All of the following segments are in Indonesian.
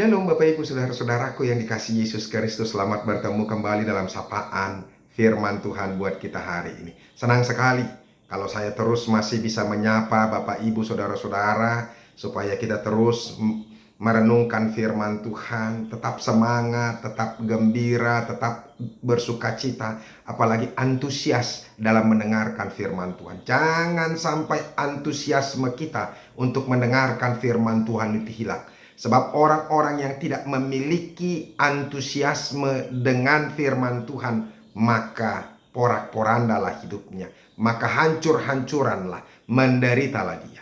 Shalom Bapak Ibu Saudara-saudaraku yang dikasihi Yesus Kristus. Selamat bertemu kembali dalam sapaan firman Tuhan buat kita hari ini. Senang sekali kalau saya terus masih bisa menyapa Bapak Ibu Saudara-saudara, supaya kita terus merenungkan firman Tuhan, tetap semangat, tetap gembira, tetap bersuka cita, apalagi antusias dalam mendengarkan firman Tuhan. Jangan sampai antusiasme kita untuk mendengarkan firman Tuhan itu hilang. Sebab orang-orang yang tidak memiliki antusiasme dengan firman Tuhan, maka porak-porandalah hidupnya, maka hancur-hancuranlah, menderitalah dia.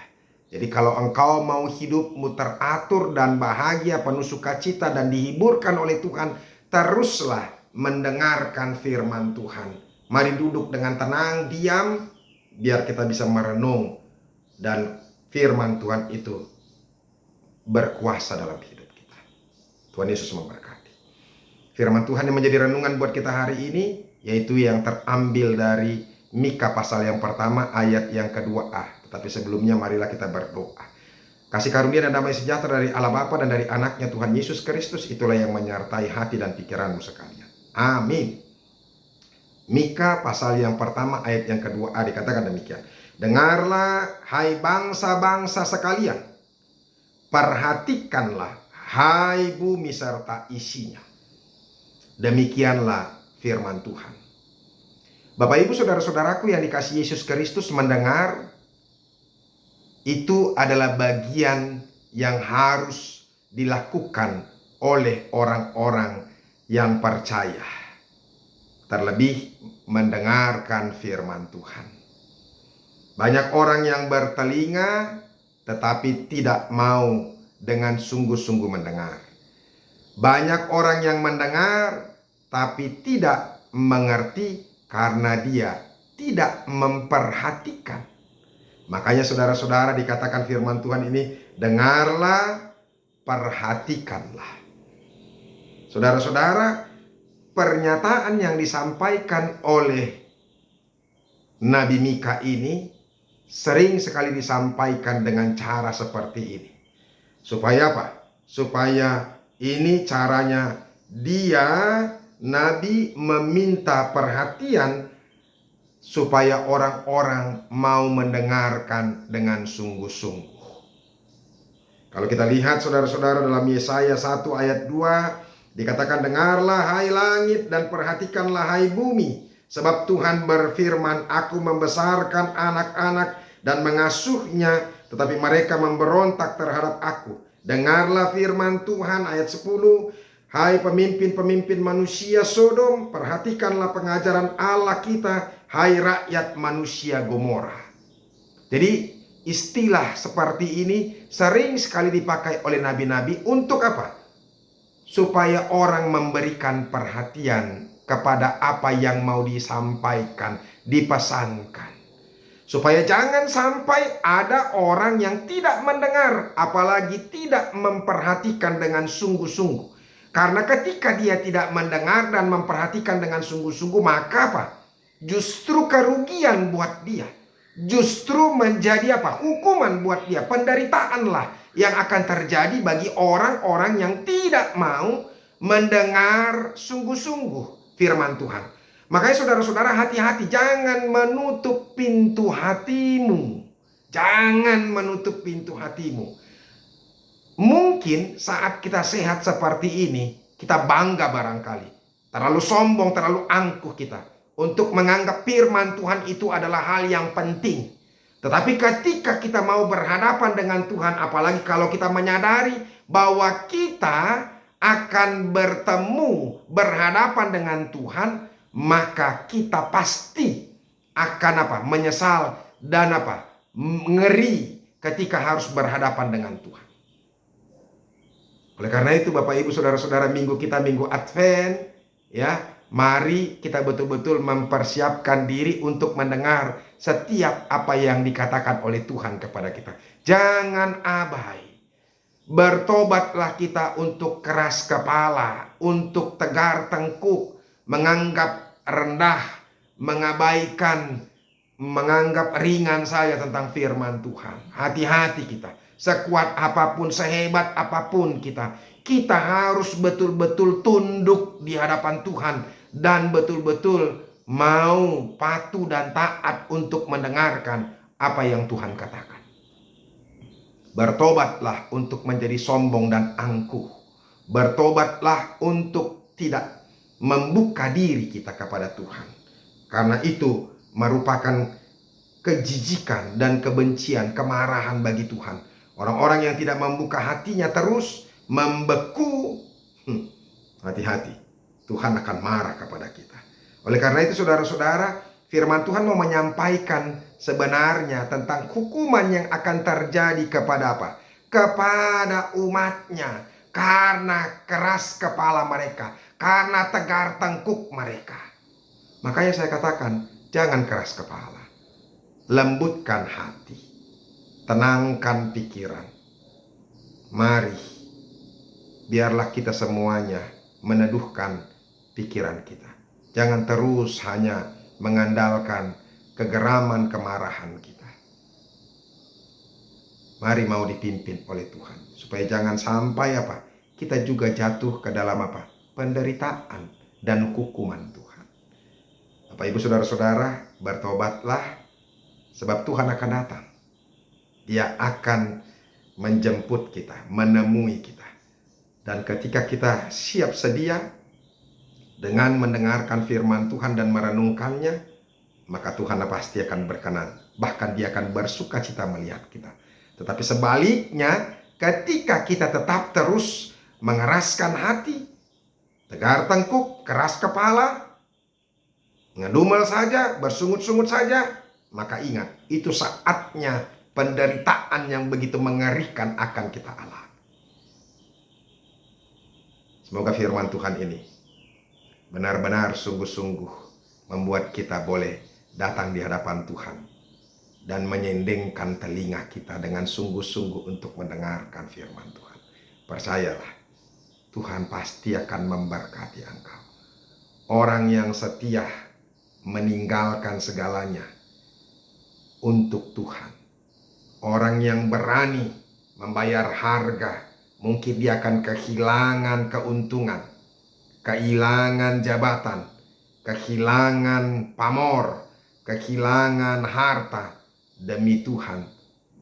Jadi kalau engkau mau hidupmu teratur dan bahagia, penuh sukacita dan dihiburkan oleh Tuhan, teruslah mendengarkan firman Tuhan. Mari duduk dengan tenang, diam, biar kita bisa merenung dan firman Tuhan itu berkuasa dalam hidup kita. Tuhan Yesus memberkati. Firman Tuhan yang menjadi renungan buat kita hari ini, yaitu yang terambil dari Mika pasal yang pertama ayat yang kedua A. Tetapi sebelumnya marilah kita berdoa. Kasih karunia dan damai sejahtera dari Allah Bapa dan dari anaknya Tuhan Yesus Kristus, itulah yang menyertai hati dan pikiranmu sekalian. Amin. Mika pasal yang pertama ayat yang kedua A dikatakan demikian. Dengarlah hai bangsa-bangsa sekalian, perhatikanlah hai bumi serta isinya. Demikianlah firman Tuhan. Bapak Ibu Saudara-saudaraku yang dikasihi Yesus Kristus, mendengar itu adalah bagian yang harus dilakukan oleh orang-orang yang percaya. Terlebih mendengarkan firman Tuhan. Banyak orang yang bertelinga tetapi tidak mau dengan sungguh-sungguh mendengar. Banyak orang yang mendengar tapi tidak mengerti karena dia tidak memperhatikan. Makanya saudara-saudara, dikatakan firman Tuhan ini, dengarlah, perhatikanlah. Saudara-saudara, pernyataan yang disampaikan oleh Nabi Mika ini sering sekali disampaikan dengan cara seperti ini. Supaya apa? Supaya ini caranya dia, Nabi, meminta perhatian supaya orang-orang mau mendengarkan dengan sungguh-sungguh. Kalau kita lihat saudara-saudara dalam Yesaya 1 ayat 2 dikatakan, dengarlah hai langit dan perhatikanlah hai bumi, sebab Tuhan berfirman, aku membesarkan anak-anak dan mengasuhnya, tetapi mereka memberontak terhadap aku. Dengarlah firman Tuhan ayat 10, hai pemimpin-pemimpin manusia Sodom, perhatikanlah pengajaran Allah kita, hai rakyat manusia Gomora. Jadi istilah seperti ini sering sekali dipakai oleh nabi-nabi untuk apa? Supaya orang memberikan perhatian kepada apa yang mau disampaikan, dipesankan. Supaya jangan sampai ada orang yang tidak mendengar, apalagi tidak memperhatikan dengan sungguh-sungguh. Karena ketika dia tidak mendengar dan memperhatikan dengan sungguh-sungguh, maka apa? Justru kerugian buat dia. Justru menjadi apa? Hukuman buat dia. Penderitaanlah yang akan terjadi bagi orang-orang yang tidak mau mendengar sungguh-sungguh firman Tuhan. Makanya saudara-saudara, hati-hati, jangan menutup pintu hatimu. Jangan menutup pintu hatimu. Mungkin saat kita sehat seperti ini, kita bangga barangkali. Terlalu sombong, terlalu angkuh kita untuk menganggap firman Tuhan itu adalah hal yang penting. Tetapi ketika kita mau berhadapan dengan Tuhan, apalagi kalau kita menyadari bahwa kita akan bertemu, berhadapan dengan Tuhan, maka kita pasti akan apa? Menyesal dan apa? Ngeri ketika harus berhadapan dengan Tuhan. Oleh karena itu Bapak Ibu Saudara-saudara, minggu kita minggu Advent, ya, mari kita betul-betul mempersiapkan diri untuk mendengar setiap apa yang dikatakan oleh Tuhan kepada kita. Jangan abai. Bertobatlah kita untuk keras kepala, untuk tegar tengkuk, menganggap rendah, mengabaikan, menganggap ringan saja tentang firman Tuhan. Hati-hati kita. Sekuat apapun, sehebat apapun kita kita harus betul-betul tunduk di hadapan Tuhan dan betul-betul mau patuh dan taat untuk mendengarkan apa yang Tuhan katakan. Bertobatlah untuk menjadi sombong dan angkuh. Bertobatlah untuk tidak membuka diri kita kepada Tuhan. Karena itu merupakan kejijikan dan kebencian, kemarahan bagi Tuhan. Orang-orang yang tidak membuka hatinya terus membeku, hati-hati, Tuhan akan marah kepada kita. Oleh karena itu saudara-saudara, firman Tuhan mau menyampaikan sebenarnya tentang hukuman yang akan terjadi kepada apa? Kepada umatnya, karena keras kepala mereka, karena tegar tengkuk mereka. Makanya saya katakan, jangan keras kepala, lembutkan hati, tenangkan pikiran. Mari, biarlah kita semuanya meneduhkan pikiran kita. Jangan terus hanya mengandalkan kegeraman, kemarahan kita. Mari mau dipimpin oleh Tuhan, supaya jangan sampai apa? Kita juga jatuh ke dalam apa? Penderitaan dan hukuman Tuhan. Bapak Ibu saudara-saudara, bertobatlah, sebab Tuhan akan datang. Dia akan menjemput kita, menemui kita. Dan ketika kita siap sedia dengan mendengarkan firman Tuhan dan merenungkannya, maka Tuhan pasti akan berkenan. Bahkan Dia akan bersuka cita melihat kita. Tetapi sebaliknya, ketika kita tetap terus mengeraskan hati, tegar tengkuk, keras kepala, ngedumel saja, bersungut-sungut saja, maka ingat, itu saatnya penderitaan yang begitu mengerikan akan kita alami. Semoga firman Tuhan ini benar-benar sungguh-sungguh membuat kita boleh datang di hadapan Tuhan dan menyendengkan telinga kita dengan sungguh-sungguh untuk mendengarkan firman Tuhan. Percayalah, Tuhan pasti akan memberkati engkau. Orang yang setia meninggalkan segalanya untuk Tuhan. Orang yang berani membayar harga, mungkin dia akan kehilangan keuntungan, kehilangan jabatan, kehilangan pamor, kehilangan harta demi Tuhan,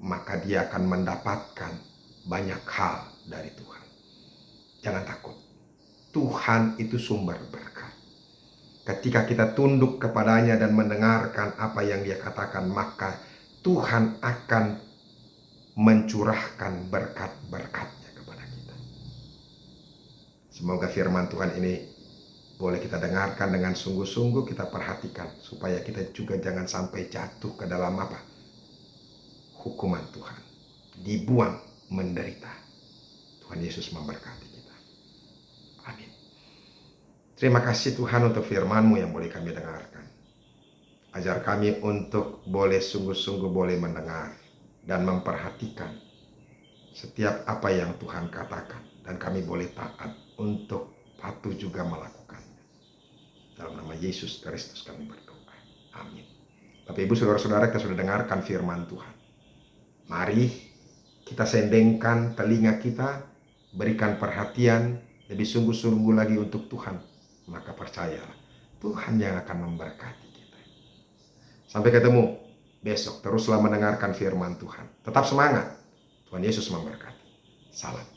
maka dia akan mendapatkan banyak hal dari Tuhan. Jangan takut. Tuhan itu sumber berkat. Ketika kita tunduk kepadanya dan mendengarkan apa yang Dia katakan, maka Tuhan akan mencurahkan berkat-berkatnya kepada kita. Semoga firman Tuhan ini boleh kita dengarkan dengan sungguh-sungguh, kita perhatikan, supaya kita juga jangan sampai jatuh ke dalam apa? Hukuman Tuhan. Dibuang menderita. Tuhan Yesus memberkati kita. Amin. Terima kasih Tuhan untuk firman-Mu yang boleh kami dengarkan. Ajar kami untuk boleh sungguh-sungguh boleh mendengar dan memperhatikan setiap apa yang Tuhan katakan. Dan kami boleh taat untuk patuh juga melakukannya. Dalam nama Yesus Kristus kami berdoa. Amin. Bapak Ibu saudara-saudara, kita sudah dengarkan firman Tuhan. Mari kita sendengkan telinga kita, berikan perhatian lebih sungguh-sungguh lagi untuk Tuhan. Maka percayalah, Tuhan yang akan memberkati kita. Sampai ketemu besok, teruslah mendengarkan firman Tuhan. Tetap semangat. Tuhan Yesus memberkati. Salam.